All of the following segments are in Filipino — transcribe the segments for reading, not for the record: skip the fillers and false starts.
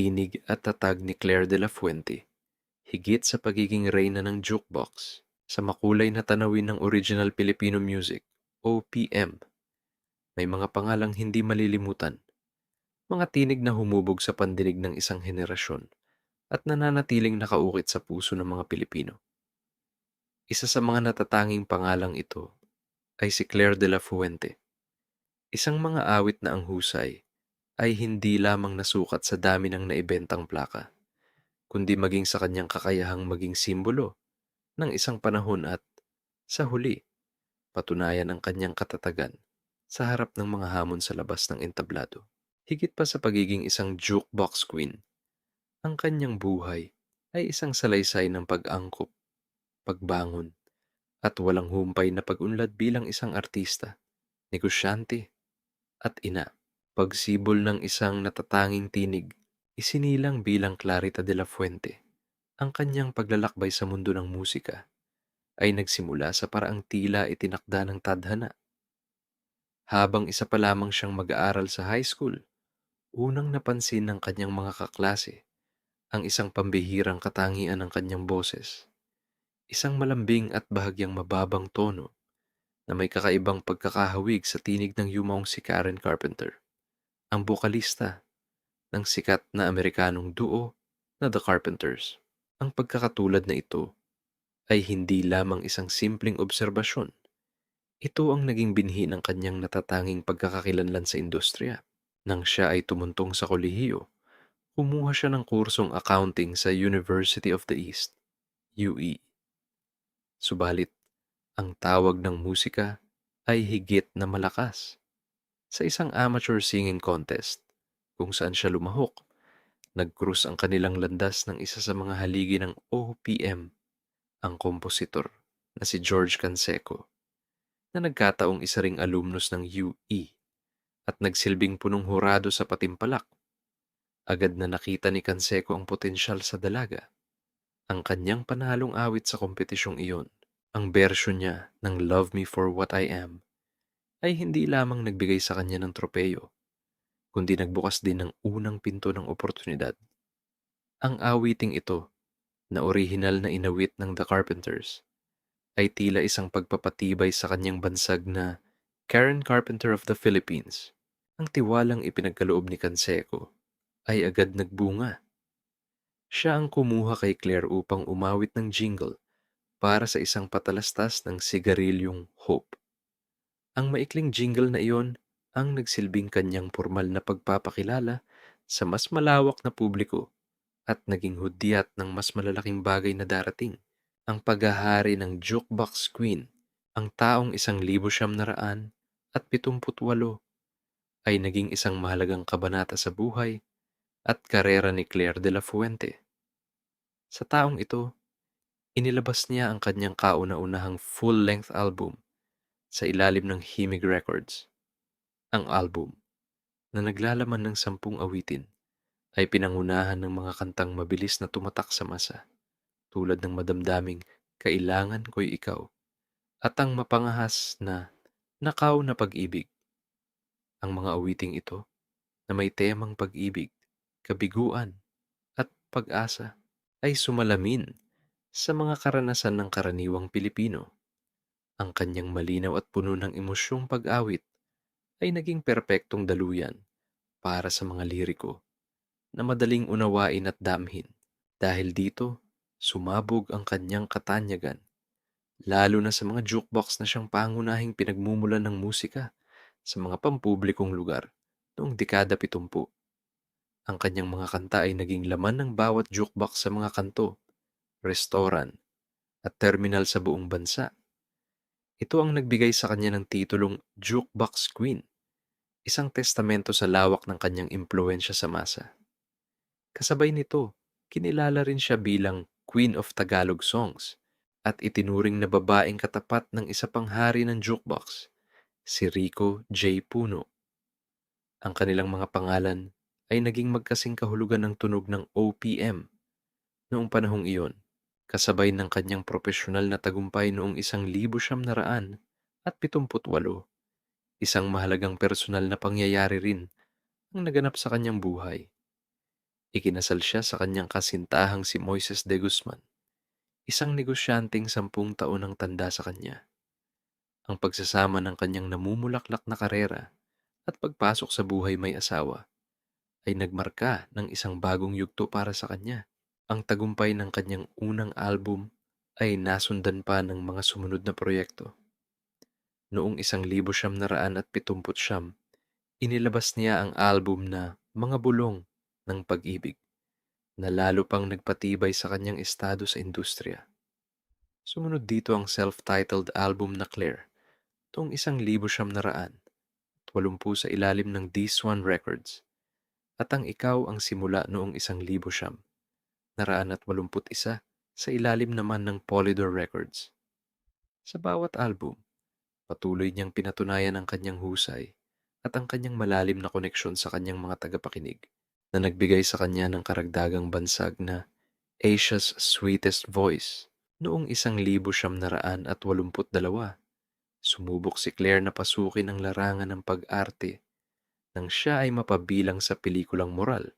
tinig at tatag ni Claire de la Fuente, higit sa pagiging reyna ng jukebox, sa makulay na tanawin ng original Filipino music, OPM, may mga pangalang hindi malilimutan, mga tinig na humubog sa pandinig ng isang henerasyon at nananatiling nakaukit sa puso ng mga Pilipino. Isa sa mga natatanging pangalang ito ay si Claire de la Fuente, isang mga awit na ang husay ay hindi lamang nasukat sa dami ng naibentang plaka, kundi maging sa kanyang kakayahang maging simbolo ng isang panahon at, sa huli, patunayan ang kanyang katatagan sa harap ng mga hamon sa labas ng entablado. Higit pa sa pagiging isang jukebox queen, ang kanyang buhay ay isang salaysay ng pag-angkop, pagbangon, at walang humpay na pag-unlad bilang isang artista, negosyante, at ina. Pagsibol ng isang natatanging tinig, isinilang bilang Clarita de la Fuente. Ang kanyang paglalakbay sa mundo ng musika ay nagsimula sa paraang tila itinakda ng tadhana. Habang isa pa lamang siyang mag-aaral sa high school, unang napansin ng kanyang mga kaklase ang isang pambihirang katangian ng kanyang boses. Isang malambing at bahagyang mababang tono na may kakaibang pagkakahawig sa tinig ng yumong si Karen Carpenter, ang bokalista ng sikat na Amerikanong duo na The Carpenters. Ang pagkakatulad na ito ay hindi lamang isang simpleng obserbasyon. Ito ang naging binhi ng kanyang natatanging pagkakakilanlan sa industriya. Nang siya ay tumuntong sa kolehiyo, kumuha siya ng kursong accounting sa University of the East, UE. Subalit, ang tawag ng musika ay higit na malakas. Sa isang amateur singing contest, kung saan siya lumahok, nag-cruise ang kanilang landas ng isa sa mga haligi ng OPM, ang kompositor na si George Canseco, na nagkataong isa ring alumnus ng UE at nagsilbing punong hurado sa Patimpalak. Agad na nakita ni Canseco ang potensyal sa dalaga. Ang kanyang panalong awit sa kompetisyong iyon, ang bersyon niya ng Love Me For What I Am, ay hindi lamang nagbigay sa kanya ng tropeyo, kundi nagbukas din ng unang pinto ng oportunidad. Ang awiting ito, na orihinal na inawit ng The Carpenters, ay tila isang pagpapatibay sa kanyang bansag na Karen Carpenter of the Philippines. Ang tiwalang ipinagkaloob ni Canseco ay agad nagbunga. Siya ang kumuha kay Claire upang umawit ng jingle para sa isang patalastas ng sigarilyong Hope. Ang maikling jingle na iyon ang nagsilbing kanyang formal na pagpapakilala sa mas malawak na publiko at naging hudyat ng mas malalaking bagay na darating. Ang paghahari ng Jukebox Queen, ang taong 1978 ay naging isang mahalagang kabanata sa buhay at karera ni Claire de la Fuente. Sa taong ito, inilabas niya ang kanyang kauna-unahang full-length album sa ilalim ng Himig Records. Ang album, na naglalaman ng 10 awitin, ay pinangunahan ng mga kantang mabilis na tumatak sa masa, tulad ng madamdaming Kailangan Ko'y Ikaw at ang mapangahas na Nakaw na Pag-ibig. Ang mga awiting ito, na may temang pag-ibig, kabiguan at pag-asa, ay sumalamin sa mga karanasan ng karaniwang Pilipino. Ang kanyang malinaw at puno ng emosyong pag-awit ay naging perpektong daluyan para sa mga liriko na madaling unawain at damhin. Dahil dito, sumabog ang kanyang katanyagan, lalo na sa mga jukebox na siyang pangunahing pinagmumulan ng musika sa mga pampublikong lugar noong dekada 70. Ang kanyang mga kanta ay naging laman ng bawat jukebox sa mga kanto, restoran, at terminal sa buong bansa. Ito ang nagbigay sa kanya ng titulong Jukebox Queen, isang testamento sa lawak ng kanyang impluensya sa masa. Kasabay nito, kinilala rin siya bilang Queen of Tagalog Songs at itinuring na babaeng katapat ng isa pang hari ng jukebox, si Rico J. Puno. Ang kanilang mga pangalan ay naging magkasing kahulugan ng tunog ng OPM noong panahong iyon, kasabay ng kanyang propesyonal na tagumpay noong 1978. Isang mahalagang personal na pangyayari rin ang naganap sa kanyang buhay. Ikinasal siya sa kanyang kasintahang si Moises de Guzman, isang negosyanteng 10 taon ang tanda sa kanya. Ang pagsasama ng kanyang namumulaklak na karera at pagpasok sa buhay may asawa ay nagmarka ng isang bagong yugto para sa kanya. Ang tagumpay ng kanyang unang album ay nasundan pa ng mga sumunod na proyekto. Noong 1979, inilabas niya ang album na Mga Bulong ng Pag-ibig na lalo pang nagpatibay sa kanyang estado sa industriya. Sumunod dito ang self-titled album na Claire noong 1980 sa ilalim ng D-Swan Records at ang Ikaw ang Simula noong 1981 sa ilalim naman ng Polydor Records. Sa bawat album, patuloy niyang pinatunayan ang kanyang husay at ang kanyang malalim na koneksyon sa kanyang mga tagapakinig na nagbigay sa kanya ng karagdagang bansag na Asia's Sweetest Voice. Noong 1982, sumubok si Claire na pasukin ang larangan ng pag-arte nang siya ay mapabilang sa pelikulang Moral,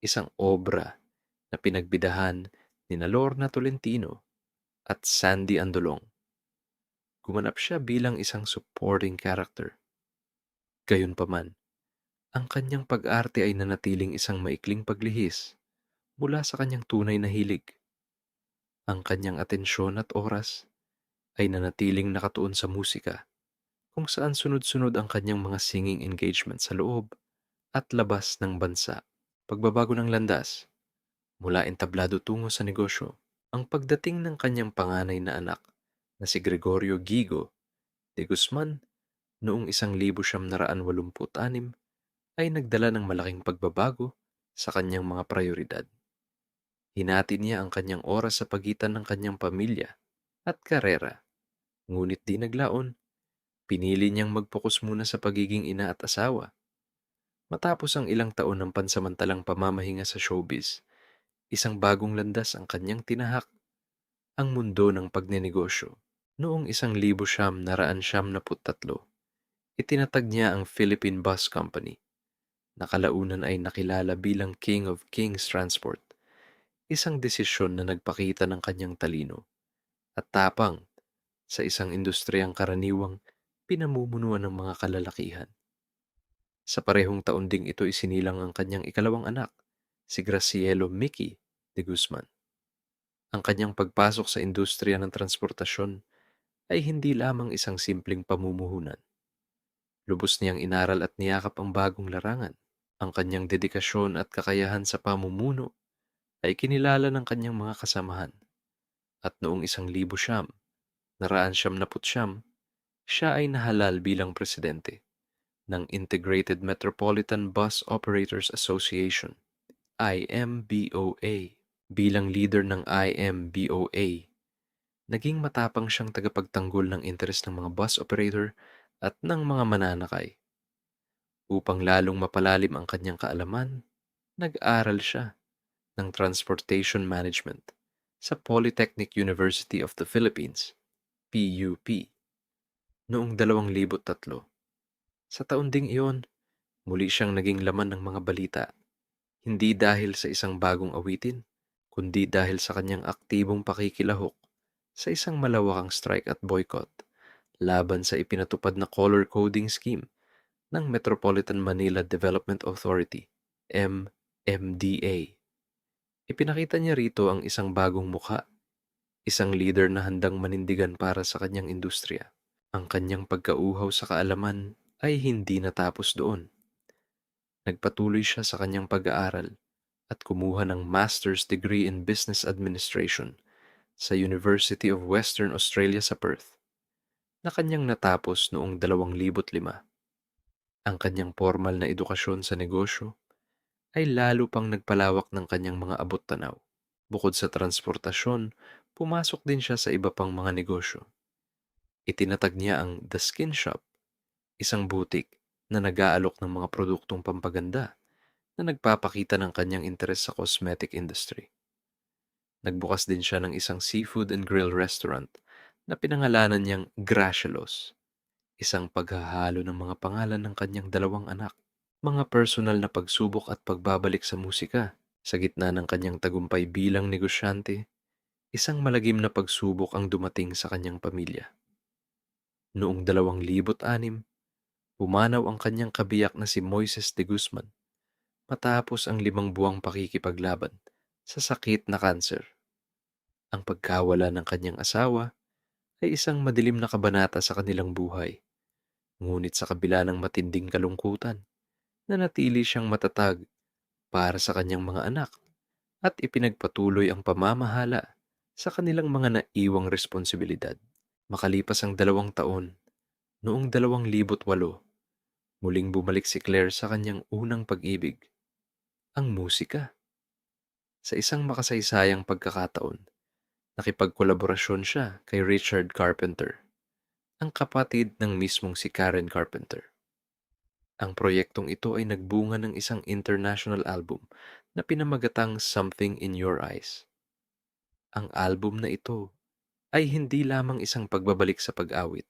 isang obra na pinagbidahan ni Lorna Tolentino at Sandy Andolong. Gumanap siya bilang isang supporting character. Gayunpaman, ang kanyang pag-arte ay nanatiling isang maikling paglihis mula sa kanyang tunay na hilig. Ang kanyang atensyon at oras ay nanatiling nakatuon sa musika, kung saan sunod-sunod ang kanyang mga singing engagement sa loob at labas ng bansa. Pagbabago ng landas, mula entablado tungo sa negosyo, ang pagdating ng kanyang panganay na anak na si Gregorio Gigo de Guzman noong 1986 ay nagdala ng malaking pagbabago sa kanyang mga prioridad. Hinati niya ang kanyang oras sa pagitan ng kanyang pamilya at karera, ngunit di naglaon, pinili niyang mag-focus muna sa pagiging ina at asawa. Matapos ang ilang taon ng pansamantalang pamamahinga sa showbiz, isang bagong landas ang kanyang tinahak, ang mundo ng pagnenegosyo. Noong 1993, itinatag niya ang Philippine Bus Company, na kalaunan ay nakilala bilang King of Kings Transport, isang desisyon na nagpakita ng kanyang talino at tapang sa isang industriyang karaniwang pinamumunuan ng mga kalalakihan. Sa parehong taon ding ito isinilang ang kanyang ikalawang anak, si Gracielo Mickey de Guzman. Ang kanyang pagpasok sa industriya ng transportasyon ay hindi lamang isang simpleng pamumuhunan. Lubos niyang inaral at niyakap ang bagong larangan. Ang kanyang dedikasyon at kakayahan sa pamumuno ay kinilala ng kanyang mga kasamahan. At noong 1999, siya ay nahalal bilang presidente ng Integrated Metropolitan Bus Operators Association, IMBOA. Bilang leader ng IMBOA, naging matapang siyang tagapagtanggol ng interes ng mga bus operator at ng mga mananakay. Upang lalong mapalalim ang kanyang kaalaman, nag-aral siya ng Transportation Management sa Polytechnic University of the Philippines, PUP, noong 2003. Sa taon ding iyon, muli siyang naging laman ng mga balita, hindi dahil sa isang bagong awitin, kundi dahil sa kanyang aktibong pakikilahok sa isang malawakang strike at boycott laban sa ipinatupad na color coding scheme ng Metropolitan Manila Development Authority, MMDA. Ipinakita niya rito ang isang bagong mukha, isang leader na handang manindigan para sa kanyang industriya. Ang kanyang pagkauhaw sa kaalaman ay hindi natapos doon. Nagpatuloy siya sa kanyang pag-aaral at kumuha ng Master's Degree in Business Administration sa University of Western Australia sa Perth, na kanyang natapos noong 2005. Ang kanyang formal na edukasyon sa negosyo ay lalo pang nagpalawak ng kanyang mga abot-tanaw. Bukod sa transportasyon, pumasok din siya sa iba pang mga negosyo. Itinatag niya ang The Skin Shop, isang boutique na nag-aalok ng mga produktong pampaganda na nagpapakita ng kanyang interes sa cosmetic industry. Nagbukas din siya ng isang seafood and grill restaurant na pinangalanan niyang Gracielos, isang paghahalo ng mga pangalan ng kanyang dalawang anak. Mga personal na pagsubok at pagbabalik sa musika Sa gitna ng kanyang tagumpay bilang negosyante, isang malagim na pagsubok ang dumating sa kanyang pamilya. Noong 2006, pumanaw ang kanyang kabiyak na si Moises de Guzman matapos ang 5 buwang pakikipaglaban sa sakit na kanser. Ang pagkawala ng kanyang asawa ay isang madilim na kabanata sa kanilang buhay. Ngunit sa kabila ng matinding kalungkutan, nanatili siyang matatag para sa kanyang mga anak at ipinagpatuloy ang pamamahala sa kanilang mga naiwang responsibilidad. Makalipas ang 2 taon, noong 2008, muling bumalik si Claire sa kanyang unang pag-ibig, ang musika. Sa isang makasaysayang pagkakataon, nakipagkolaborasyon siya kay Richard Carpenter, ang kapatid ng mismong si Karen Carpenter. Ang proyektong ito ay nagbunga ng isang international album na pinamagatang Something in Your Eyes. Ang album na ito ay hindi lamang isang pagbabalik sa pag-awit.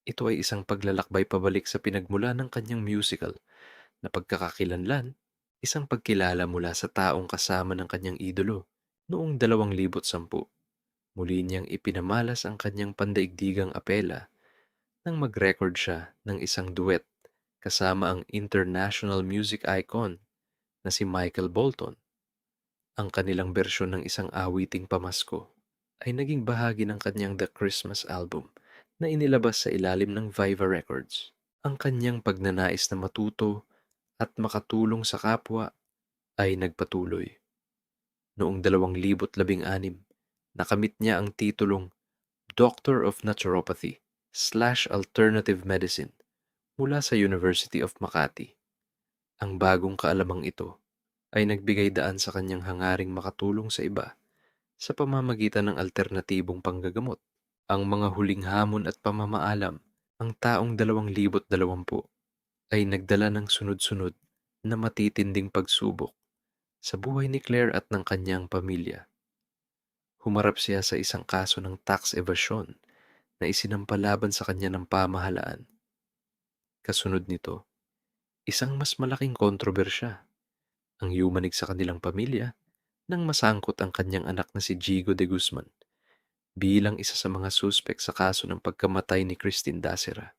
Ito ay isang paglalakbay pabalik sa pinagmula ng kanyang musical na pagkakakilanlan, isang pagkilala mula sa taong kasama ng kanyang idolo noong 2010. Muli niyang ipinamalas ang kanyang pandaigdigang apela nang mag-record siya ng isang duet kasama ang international music icon na si Michael Bolton. Ang kanilang bersyon ng isang awiting pamasko ay naging bahagi ng kanyang The Christmas album na inilabas sa ilalim ng Viva Records. Ang kanyang pagnanais na matuto at makatulong sa kapwa ay nagpatuloy. Noong 2016, nakamit niya ang titulong Doctor of Naturopathy/Alternative Medicine mula sa University of Makati. Ang bagong kaalamang ito ay nagbigay daan sa kanyang hangaring makatulong sa iba sa pamamagitan ng alternatibong panggagamot. Ang mga huling hamon at pamamaalam, ang taong 2020 ay nagdala ng sunod-sunod na matitinding pagsubok sa buhay ni Claire at ng kanyang pamilya. Humarap siya sa isang kaso ng tax evasion na isinampalaban sa kanya ng pamahalaan. Kasunod nito, isang mas malaking kontrobersya ang yumanig sa kanilang pamilya nang masangkot ang kanyang anak na si Jigo de Guzman bilang isa sa mga suspek sa kaso ng pagkamatay ni Christine Dacera.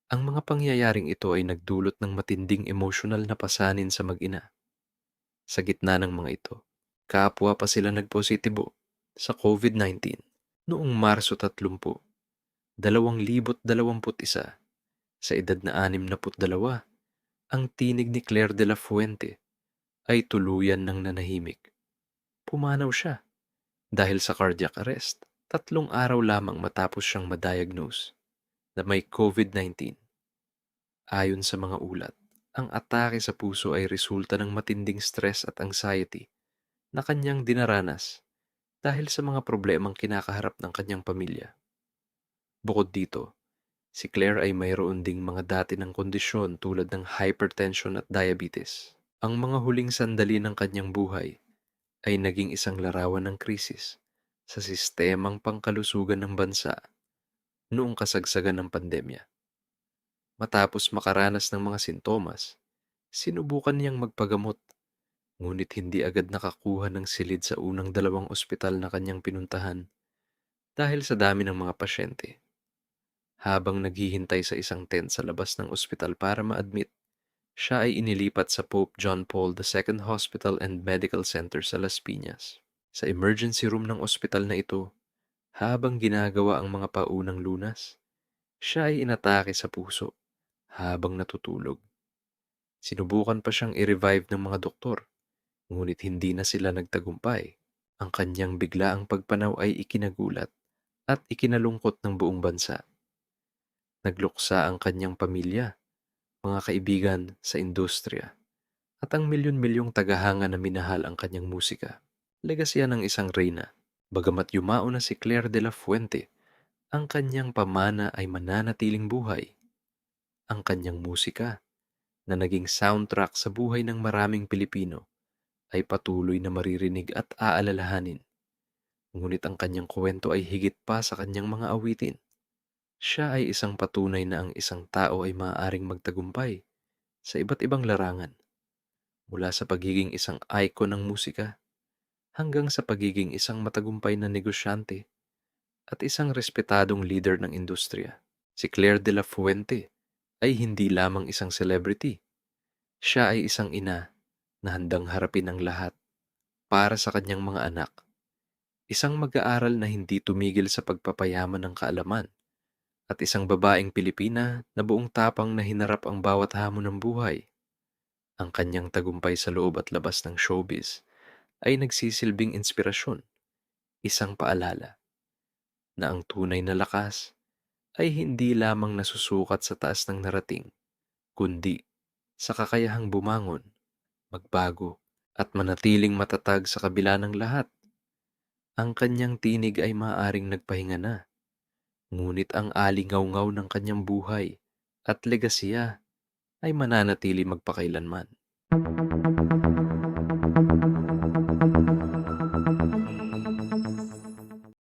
Ang mga pangyayaring ito ay nagdulot ng matinding emosyonal na pasanin sa mag-ina. Sa gitna ng mga ito, kapwa pa sila nagpositibo sa COVID-19 noong Marso 30, 2021. Sa edad na 62, ang tinig ni Claire de la Fuente ay tuluyan ng nanahimik. Pumanaw siya dahil sa cardiac arrest 3 araw lamang matapos siyang madiagnose na may COVID-19. Ayon sa mga ulat, ang atake sa puso ay resulta ng matinding stress at anxiety na kanyang dinaranas dahil sa mga problemang kinakaharap ng kanyang pamilya. Bukod dito, si Claire ay mayroon ding mga dati ng kondisyon tulad ng hypertension at diabetes. Ang mga huling sandali ng kanyang buhay ay naging isang larawan ng krisis sa sistemang pangkalusugan ng bansa noong kasagsagan ng pandemya. Matapos makaranas ng mga sintomas, sinubukan niyang magpagamot, ngunit hindi agad nakakuha ng silid sa unang 2 ospital na kanyang pinuntahan dahil sa dami ng mga pasyente. Habang naghihintay sa isang tent sa labas ng ospital para ma-admit, siya ay inilipat sa Pope John Paul II Hospital and Medical Center sa Las Piñas. Sa emergency room ng ospital na ito, habang ginagawa ang mga paunang lunas, siya ay inatake sa puso habang natutulog. Sinubukan pa siyang i-revive ng mga doktor, ngunit hindi na sila nagtagumpay. Ang kanyang biglaang pagpanaw ay ikinagulat at ikinalungkot ng buong bansa. Nagluksa ang kanyang pamilya, mga kaibigan sa industriya, at ang milyon-milyong tagahanga na minahal ang kanyang musika. Legasya ng isang reyna. Bagamat yumao na si Claire de la Fuente, ang kanyang pamana ay mananatiling buhay. Ang kanyang musika, na naging soundtrack sa buhay ng maraming Pilipino, ay patuloy na maririnig at aalalahanin. Ngunit ang kanyang kwento ay higit pa sa kanyang mga awitin. Siya ay isang patunay na ang isang tao ay maaaring magtagumpay sa iba't ibang larangan. mula sa pagiging isang icon ng musika hanggang sa pagiging isang matagumpay na negosyante at isang respetadong leader ng industriya. Si Claire de la Fuente ay hindi lamang isang celebrity. Siya ay isang ina na handang harapin ang lahat para sa kanyang mga anak. Isang mag-aaral na hindi tumigil sa pagpapayaman ng kaalaman at isang babaeng Pilipina na buong tapang na hinarap ang bawat hamon ng buhay. Ang kanyang tagumpay sa loob at labas ng showbiz ay nagsisilbing inspirasyon, isang paalala na ang tunay na lakas ay hindi lamang nasusukat sa taas ng narating, kundi sa kakayahang bumangon, magbago, at manatiling matatag sa kabila ng lahat. Ang kanyang tinig ay maaaring nagpahinga na, ngunit ang alingaw-ngaw ng kanyang buhay at legasiya ay mananatili magpakailanman.